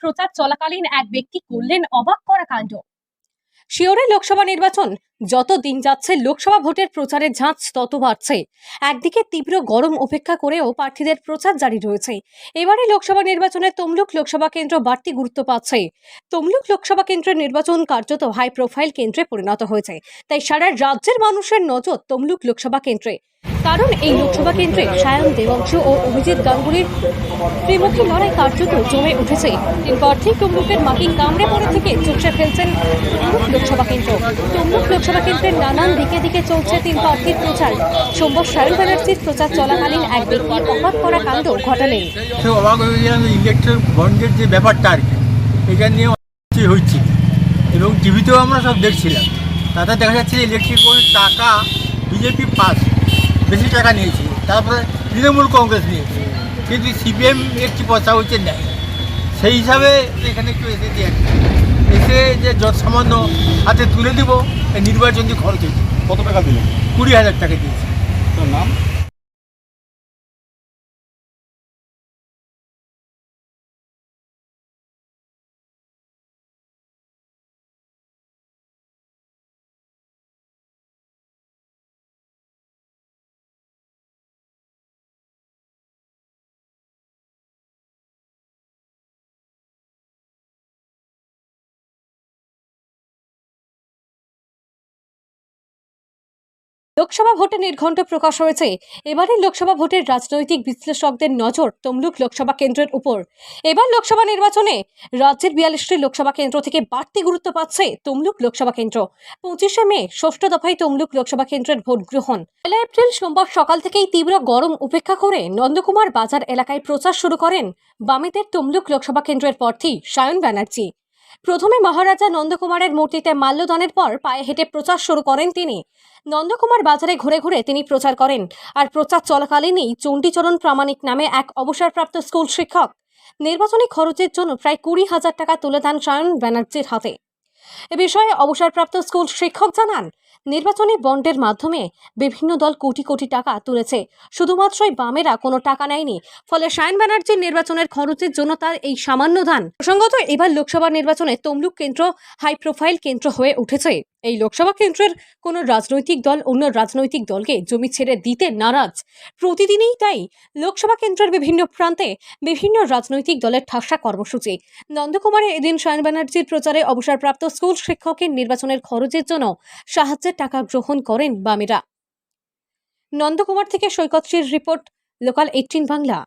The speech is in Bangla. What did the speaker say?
প্রচার চলাকালীন এক ব্যক্তি করলেন অবাক করা কাণ্ড। শিওরে লোকসভা নির্বাচন যত দিন যাচ্ছে লোকসভা ভোটের প্রচারের ঝাঁজ তত বাড়ছে। একদিকে তীব্র গরম উপেক্ষা করেও প্রার্থীদের প্রচার জারি রয়েছে। এবারে লোকসভা নির্বাচনে তমলুক লোকসভা কেন্দ্র বাড়তি গুরুত্ব পাচ্ছে। তমলুক লোকসভা কেন্দ্রের নির্বাচন কার্যত হাই প্রোফাইল কেন্দ্রে পরিণত হয়েছে, তাই সারা রাজ্যের মানুষের নজর তমলুক লোকসভা কেন্দ্রে। কারণ এই লোকসভা কেন্দ্রে সায়ন দেবাংশু ও অভিজিৎ গাঙ্গুলির ত্রিমুখী লড়াই কার্যত জমে উঠেছে। এরপর ঠিক তমলুকের মাটি কামড়ে পড়ে থেকে চুপসে ফেলছেন তমলুক লোকসভা কেন্দ্র। তমলুক লোকসভা কেন্দ্রের নানান দিকে দিকে চলছে তিন প্রার্থীর প্রচার। সোমবার সায়ন ব্যানার্জির প্রচার চলাকালীন এক ব্যক্তি অবাক করা কাণ্ড ঘটালেন। অবাক হয়ে গেলাম, ইলেকট্রিক বন্ডের যে ব্যাপারটা আর কি, এটা নিয়ে অনেক হচ্ছে এবং টিভিতেও আমরা সব দেখছিলাম। তাতে দেখা যাচ্ছে ইলেকট্রিক বন্ডের টাকা বিজেপি পাস বেশি টাকা নিয়েছে, তারপরে তৃণমূল কংগ্রেস নিয়েছে, কিন্তু সিপিএম একটি পয়সা হচ্ছে নেয়। সেই হিসাবে এখানে একটু এসেছি, এসে যে যত সামান্য হাতে তুলে দিব নির্বাচনী খরচ হয়েছে। কত টাকা দিলেন? 20,000 টাকা দিয়েছে। তোর নাম? লোকসভা ভোটে নির্ঘণ্ট প্রকাশ হয়েছে। এবারের লোকসভা ভোটের রাজনৈতিক বিশ্লেষকদের নজর তমলুক লোকসভা কেন্দ্রের উপর। এবার লোকসভা নির্বাচনে রাজ্যের 42টি লোকসভা কেন্দ্র থেকে বাড়তি গুরুত্ব পাচ্ছে তমলুক লোকসভা কেন্দ্র। 25শে মে ষষ্ঠ দফায় তমলুক লোকসভা কেন্দ্রের ভোট গ্রহণ। 1 এপ্রিল সোমবার সকাল থেকেই তীব্র গরম উপেক্ষা করে নন্দকুমার বাজার এলাকায় প্রচার শুরু করেন বামেদের তমলুক লোকসভা কেন্দ্রের প্রার্থী সায়ন ব্যানার্জি। প্রথমে মহারাজা নন্দকুমারের মূর্তিতে মাল্যদানের পর পায়ে হেঁটে প্রচার শুরু করেন তিনি। নন্দকুমার বাজারে ঘুরে ঘুরে তিনি প্রচার করেন। আর প্রচার চলাকালীনই চণ্ডীচরণ প্রামাণিক নামে এক অবসরপ্রাপ্ত স্কুল শিক্ষক নির্বাচনী খরচের জন্য প্রায় 20,000 টাকা তুলে দেন সায়ন ব্যানার্জির হাতে। এ বিষয়ে অবসরপ্রাপ্ত স্কুল শিক্ষক জানান, নির্বাচনী বন্ডের মাধ্যমে বিভিন্ন দল কোটি কোটি টাকা তুলেছে, শুধুমাত্রই বামেরা কোনো টাকা নেয়নি। ফলে সায়ন ব্যানার্জির নির্বাচনের খরচের জন্য তার এই সামান্য দান। প্রসঙ্গত, এবার লোকসভা নির্বাচনে তমলুক কেন্দ্র হাই প্রোফাইল কেন্দ্র হয়ে উঠেছে। এই লোকসভা কেন্দ্রের কোনো রাজনৈতিক দল অন্য রাজনৈতিক দলকে জমি ছেড়ে দিতে নারাজ। প্রতিদিনই তাই লোকসভা কেন্দ্রের বিভিন্ন প্রান্তে বিভিন্ন রাজনৈতিক দলের ঠাসা কর্মসূচি। নন্দকুমারে এদিন সায়ন ব্যানার্জির প্রচারে অবসরপ্রাপ্ত স্কুল শিক্ষকের নির্বাচনের খরচের জন্য সাহায্যের টাকা গ্রহণ করেন বামেরা। নন্দকুমার থেকে সৈকত শ্রীর রিপোর্ট, লোকাল 18 বাংলা।